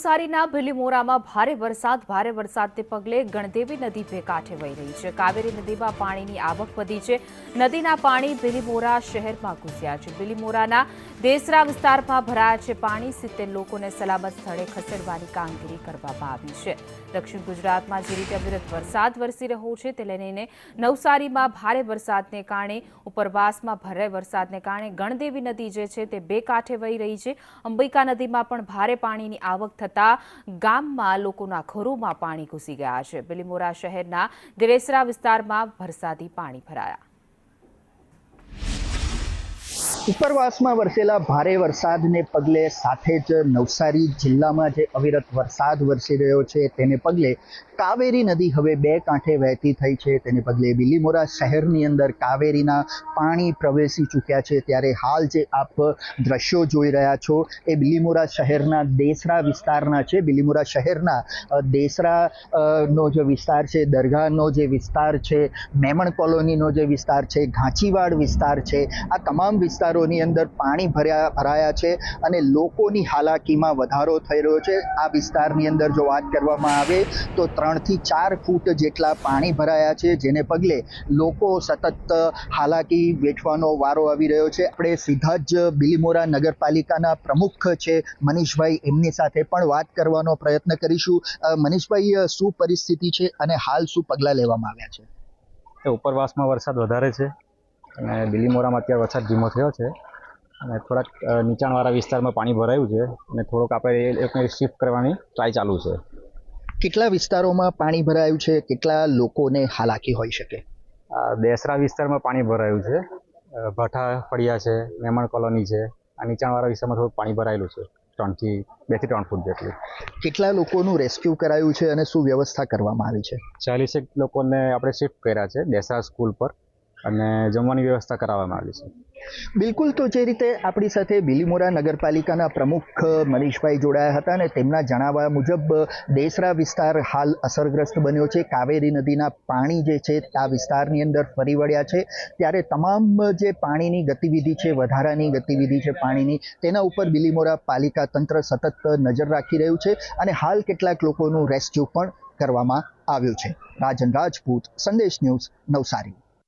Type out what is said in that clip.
નવસારીના ભીલીમોરામાં ભારે વરસાદને પગલે ગણદેવી નદી બે કાંઠે વહી રહી છે। કાવેરી નદીમાં પાણીની આવક વધી છે। નદીના પાણી ભીલીમોરા શહેરમાં ઘૂસ્યા છે। ભીલીમોરાના દેસરા વિસ્તારમાં ભરાયા છે પાણી। 70 લોકોને સલામત સ્થળે ખસેડવાની કામગીરી કરવામાં આવી છે। દક્ષિણ ગુજરાતમાં જે રીતે અવિરત વરસાદ વરસી રહ્યો છે તે લઈને નવસારીમાં ભારે વરસાદને કારણે ઉપરવાસમાં ભારે વરસાદને કારણે ગણદેવી નદી જે છે તે બે કાંઠે વહી રહી છે। અંબિકા નદીમાં પણ ભારે પાણીની આવક થતા ગામમાં લોકોના ઘરોમાં પાણી ઘૂસી ગયા છે। ભીલીમોરા શહેરના દેસરા વિસ્તારમાં વરસાદી પાણી ભરાયા। ઉપરવાસમાં વરસેલા ભારે વરસાદને પગલે સાથે જ નવસારી જિલ્લામાં જે અવિરત વરસાદ વરસી રહ્યો છે તેને પગલે કાવેરી નદી હવે બે કાંઠે વહેતી થઈ છે। તેને પગલે ભીલીમોરા શહેરની અંદર કાવેરીના પાણી પ્રવેશી ચૂક્યા છે। ત્યારે હાલ જે આપ દ્રશ્યો જોઈ રહ્યા છો એ ભીલીમોરા શહેરના દેસરા વિસ્તારના છે। ભીલીમોરા શહેરના દેસરા નો જે વિસ્તાર છે, દરગાહનો જે વિસ્તાર છે, મેમણ કોલોનીનો જે વિસ્તાર છે, ઘાંચીવાડ વિસ્તાર છે, આ તમામ વિસ્તારોની અંદર પાણી ભરાયા છે અને લોકોની હાલાકીમાં વધારો થઈ રહ્યો છે। આ વિસ્તારની અંદર જો વાત કરવામાં આવે તો 3 થી 4 ફૂટ જેટલા પાણી ભરાયા છે, જેને પગલે લોકો સતત હાલાકી વેઠવાનો વારો આવી રહ્યો છે। આપણે સીધા જ ભીલીમોરા નગરપાલિકાના પ્રમુખ છે મનીષભાઈ, એમની સાથે પણ વાત કરવાનો પ્રયત્ન કરીશું। મનીષભાઈ, શું પરિસ્થિતિ છે અને હાલ શું પગલાં લેવામાં આવ્યા છે? ઉપરવાસમાં વરસાદ વધારે છે અને ભીલીમોરામાં અત્યારે વરસાદ ધીમો થયો છે અને થોડાક નીચાણવાળા વિસ્તારમાં પાણી ભરાયું છે અને થોડુંક આપણે એ શિફ્ટ કરવાની ટ્રાય ચાલુ છે। કેટલા વિસ્તારોમાં પાણી ભરાયું છે? કેટલા લોકોને હાલાકી હોઈ શકે? દેસરા વિસ્તારમાં પાણી ભરાયું છે, ભઠ્ઠા ફળિયા છે, મેમણ કોલોની છે। આ નીચાણવાળા વિસ્તારમાં થોડું પાણી ભરાયેલું છે, 2 થી 3 ફૂટ જેટલું। કેટલા લોકોનું રેસ્ક્યુ કરાયું છે અને શું વ્યવસ્થા કરવામાં આવી છે? 40 લોકોને આપણે શિફ્ટ કર્યા છે દેસરા સ્કૂલ પર અને જમવાની વ્યવસ્થા કરાવવામાં આવી છે। બિલકુલ, તો જે રીતે આપણી સાથે ભીલીમોરા નગરપાલિકાના પ્રમુખ મનીષભાઈ જોડાયા હતા અને તેમના જણાવ્યા મુજબ દેસરા વિસ્તાર હાલ અસરગ્રસ્ત બન્યો છે। કાવેરી નદીના પાણી જે છે આ વિસ્તારની અંદર ફરી વળ્યા છે। ત્યારે તમામ જે પાણીની ગતિવિધિ છે, વધારાની ગતિવિધિ છે પાણીની, તેના ઉપર ભીલીમોરા પાલિકા તંત્ર સતત નજર રાખી રહ્યું છે અને હાલ કેટલાક લોકોનું રેસ્ક્યુ પણ કરવામાં આવ્યું છે। રાજન રાજપૂત, સંદેશ ન્યૂઝ, નવસારી।